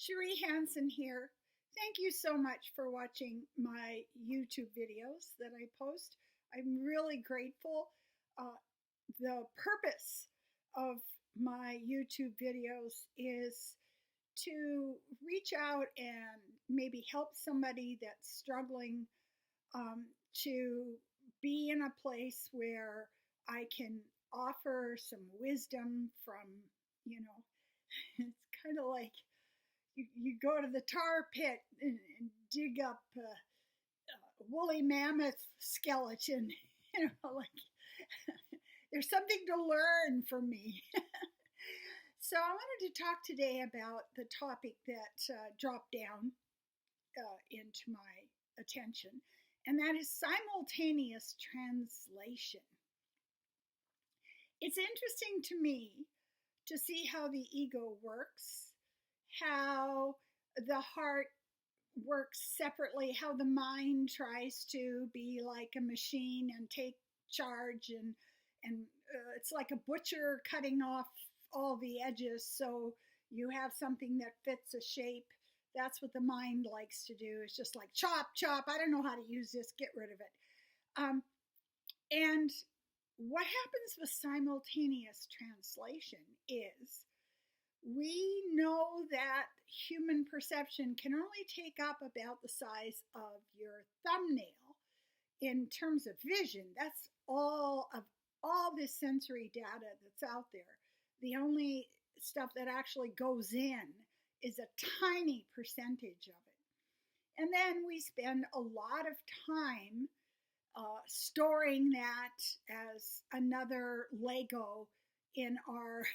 Cherie Hanson here. Thank you so much for watching my YouTube videos that I post. I'm really grateful. Uh, the purpose of my YouTube videos is to reach out and maybe help somebody that's struggling to be in a place where I can offer some wisdom from, it's kind of like you go to the tar pit and dig up a woolly mammoth skeleton, like there's something to learn from me. So I wanted to talk today about the topic that dropped down into my attention, and that is simultaneous translation. It's interesting to me to see how the ego works, how the heart works separately, how the mind tries to be like a machine and take charge, and it's like a butcher cutting off all the edges so you have something that fits a shape. That's what the mind likes to do. It's just like chop, chop. I don't know how to use this. Get rid of it. And what happens with simultaneous translation is we know that human perception can only take up about the size of your thumbnail in terms of vision. That's all of all this sensory data that's out there. The only stuff that actually goes in is a tiny percentage of it. And then we spend a lot of time storing that as another Lego in our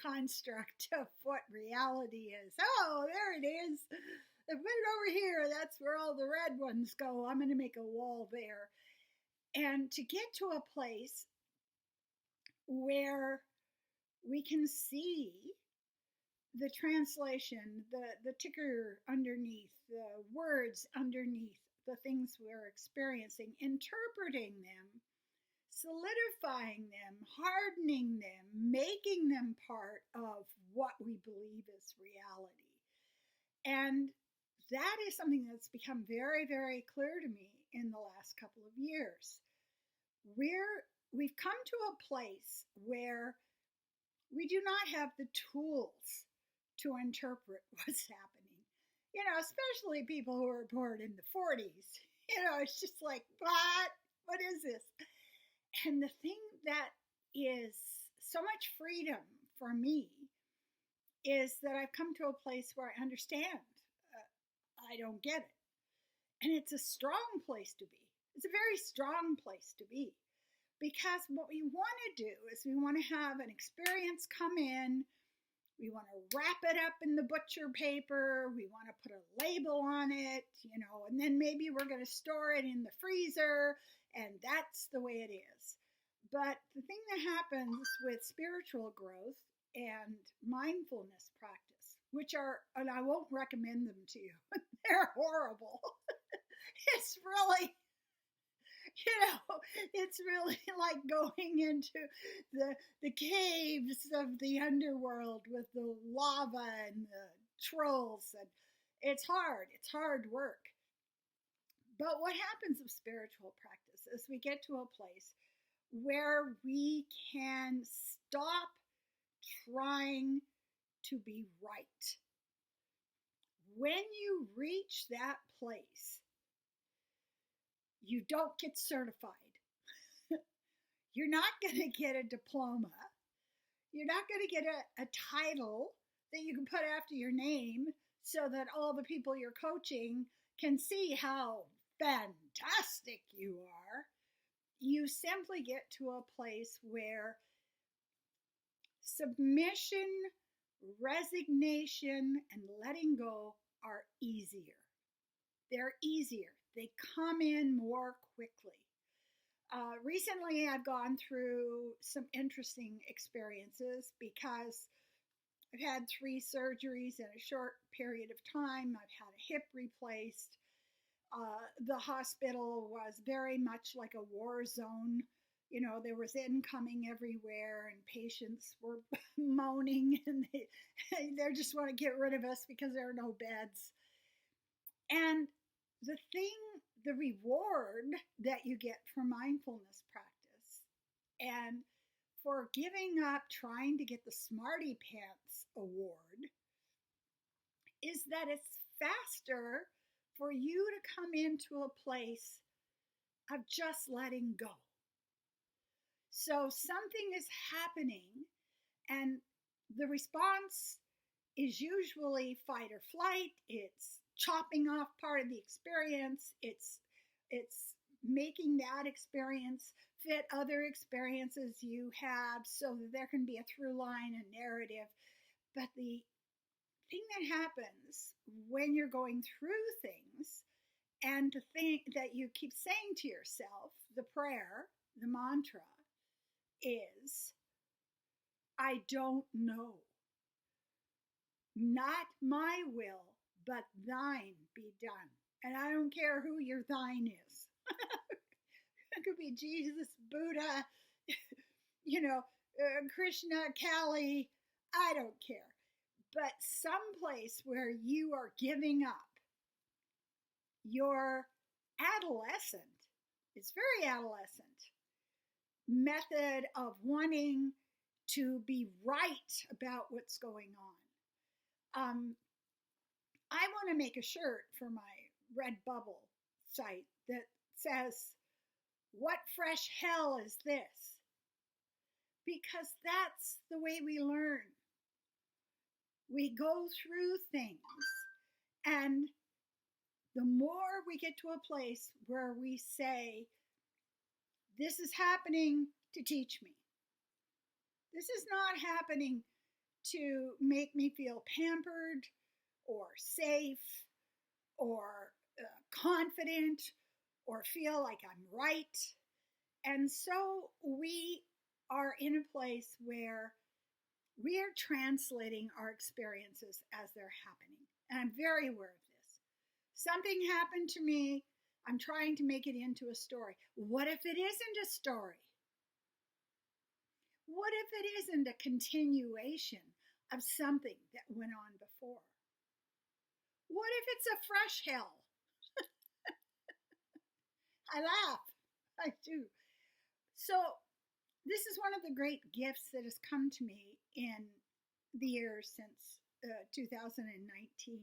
construct of what reality is. Oh, there it is. I put it over here. That's where all the red ones go. I'm going to make a wall there. And to get to a place where we can see the translation, the ticker underneath, the words underneath the things we're experiencing, interpreting them, solidifying them, hardening them, making them part of what we believe is reality. And that is something that's become very, very clear to me in the last couple of years. We've come to a place where we do not have the tools to interpret what's happening. Especially people who were born in the 40s. It's just like, what? What is this? And the thing that is so much freedom for me is that I've come to a place where I understand. I don't get it. And it's a strong place to be. It's a very strong place to be. Because what we want to do is we want to have an experience come in. We want to wrap it up in the butcher paper. We want to put a label on it, and then maybe we're going to store it in the freezer, and that's the way it is. But the thing that happens with spiritual growth and mindfulness practice, which are, and I won't recommend them to you, they're horrible. It's really, it's really like going into the caves of the underworld with the lava and the trolls, and it's hard work. But what happens with spiritual practice is we get to a place where we can stop trying to be right. When you reach that place, you don't get certified. You're not going to get a diploma. You're not going to get a title that you can put after your name so that all the people you're coaching can see how fantastic you are. You simply get to a place where submission, resignation, and letting go are easier. They're easier. They come in more quickly. Recently, I've gone through some interesting experiences because I've had 3 surgeries in a short period of time. I've had a hip replaced. The hospital was very much like a war zone. there was incoming everywhere, and patients were moaning, and they just want to get rid of us because there are no beds. And the reward that you get for mindfulness practice and for giving up trying to get the Smarty Pants award is that it's faster for you to come into a place of just letting go. So something is happening, and the response is usually fight or flight. It's chopping off part of the experience. It's making that experience fit other experiences you have so that there can be a through line, a narrative. But the thing that happens when you're going through things, and the thing that you keep saying to yourself, the prayer, the mantra, is, I don't know. Not my will, but thine be done. And I don't care who your thine is. It could be Jesus, Buddha, Krishna, Kali, I don't care. But someplace where you are giving up your adolescent, it's very adolescent, method of wanting to be right about what's going on. I want to make a shirt for my Redbubble site that says, what fresh hell is this? Because that's the way we learn. We go through things, and the more we get to a place where we say, this is happening to teach me. This is not happening to make me feel pampered or safe or confident or feel like I'm right. And so we are in a place where we are translating our experiences as they're happening. And I'm very aware of this. Something happened to me. I'm trying to make it into a story. What if it isn't a story? What if it isn't a continuation of something that went on before? What if it's a fresh hell? I laugh. I do. So this is one of the great gifts that has come to me in the years since 2019.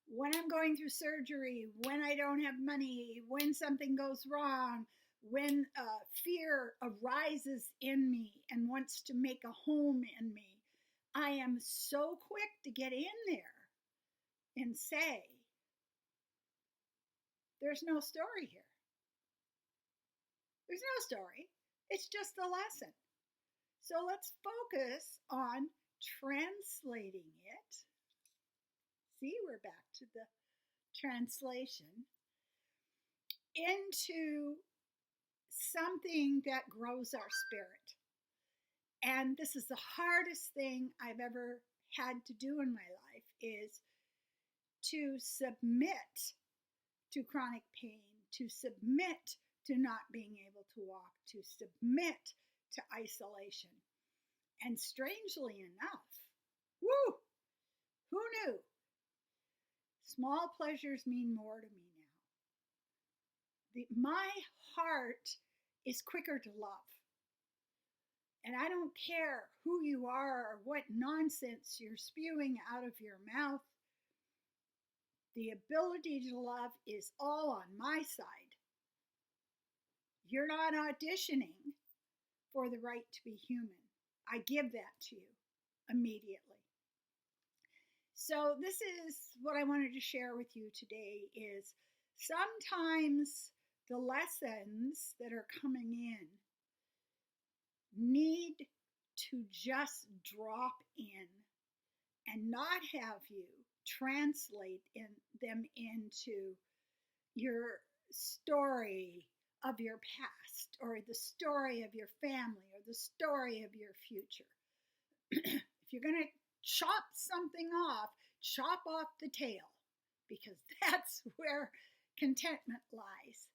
When I'm going through surgery, when I don't have money, when something goes wrong, when fear arises in me and wants to make a home in me, I am so quick to get in there and say, there's no story here. There's no story. It's just a lesson. So let's focus on translating it. See, we're back to the translation into something that grows our spirit. And this is the hardest thing I've ever had to do in my life, is to submit to chronic pain, to submit to not being able to walk, to submit to isolation. And strangely enough, who knew? Small pleasures mean more to me now. My heart is quicker to love. And I don't care who you are or what nonsense you're spewing out of your mouth. The ability to love is all on my side. You're not auditioning for the right to be human. I give that to you immediately. So this is what I wanted to share with you today, is sometimes the lessons that are coming in need to just drop in and not have you translate them into your story of your past, or the story of your family, or the story of your future. If you're going to chop something off, chop off the tail, because that's where contentment lies.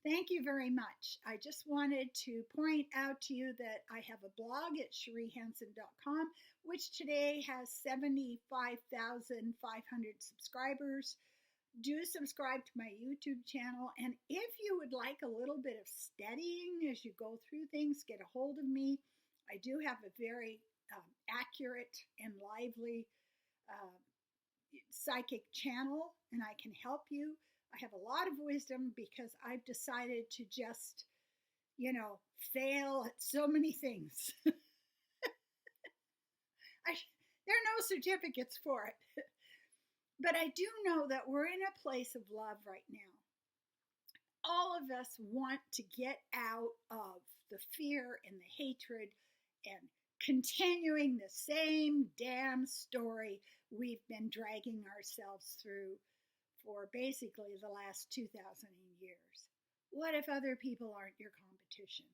Thank you very much. I just wanted to point out to you that I have a blog at CherieHanson.com, which today has 75,500 subscribers. Do subscribe to my YouTube channel. And if you would like a little bit of steadying as you go through things, get a hold of me. I do have a very accurate and lively psychic channel, and I can help you. I have a lot of wisdom because I've decided to just, fail at so many things. There are no certificates for it. But I do know that we're in a place of love right now. All of us want to get out of the fear and the hatred and continuing the same damn story we've been dragging ourselves through for basically the last 2,000 years. What if other people aren't your competition?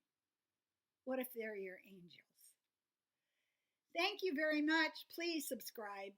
What if they're your angels? Thank you very much. Please subscribe.